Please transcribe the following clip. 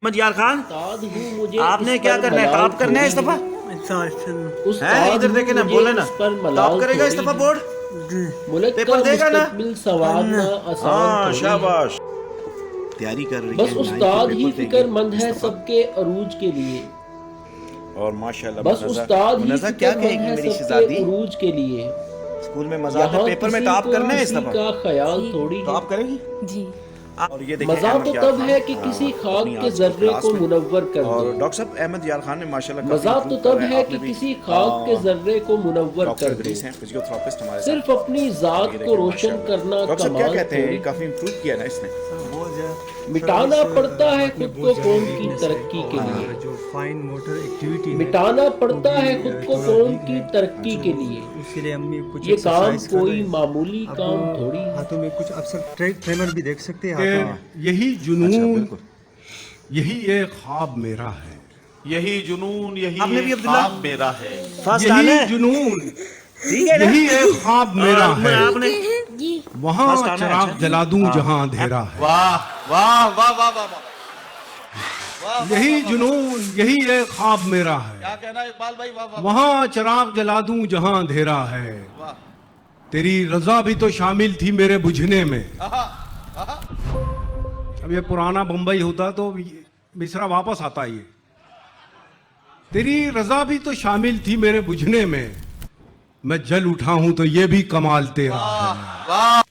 मोहम्मद यार खान, मुझे आपने क्या करना है? टॉप करना है इस दफा? है इधर देखे ना, बोले ना टॉप करेगा इस दफा बोर्ड, पेपर देगा ना? हाँ शाबाश, तैयारी कर रही है। बस उस्ताद ही फिक्रमंद है सबके अरूज के लिए। और माशाल्लाह बस उस्ताद ही मुनज़्ज़ा क्या फिक्रमंद कहेगी है मेरी सबके शहजादी? अरूज के लिए। स्कूल में मजा आता है, यहाँ पेपर में किसी टॉप को करना है इस किसी दफा? का ख्याल थोड़ी है। टॉप करेगी जी। और ये देखिए मजा अहमद तो यार तब खान, है कि किसी खाक अपनी के आज की जर्रे क्लास को में। मुनव्वर कर और दे। डॉक्टर साहब अहमद यार खान ने माशाल्लाह काफी मजा तो improve कर तब रहा है आपने कि भी, किसी खाक के जर्रे को मुनव्वर डॉक्टर कर दे। इदरीस हैं, फिजियोथेरेपिस्ट हमारे साथ। सिर्फ अपनी और जात ये को देखिए रोशन माशाल्लाह। करना डॉक्टर साहब क्या कमाल कहते हैं, थोड़ी। काफी इम्प्रूव किया ना इसने। मिटाना पड़ता है खुद को कौम की तरक्की के लिए। जो फाइन मोटर एक्टिविटी मिटाना पड़ता है खुद को कौम की तरक्की के लिए। इसलिए हम कुछ ये काम एक्सरसाइज कर कोई रहे हैं। मामूली अब काम थोड़ी है। हाथों में कुछ अक्सर ट्रेमर भी देख सकते हैं हाथों में। यही अच्छा जुनून, बिल्कुल, यही एक ख्वाब मेरा है। यही जुनून, यही आपने भी एक अब्दुल्ला? ख्वाब मेरा है। फर्स्ट आना यही है, जुनून, ठीक है ना? यही एक ख्वाब मेरा है। आपने वहाँ फर्स्ट आना है, चिराग अच्छा। जला दूं जहाँ अंधेरा है। वाह वाह वाह वाह वाह वाह। यही जुनून, यही एक ख्वाब मेरा है। क्या कहना है इकबाल भाई? वाह वाह वहाँ चिराग जला दूं जहाँ अंधेरा है। वाह। तेरी रजा भी तो शामिल थी मेरे बुझने में। अब ये पुराना बम्बई होता तो मिसरा वापस आता ये। तेरी रजा भी तो शामिल थी मेरे बुझने में। मैं जल उठा हूं तो ये भी कमाल तेरा है। वाह।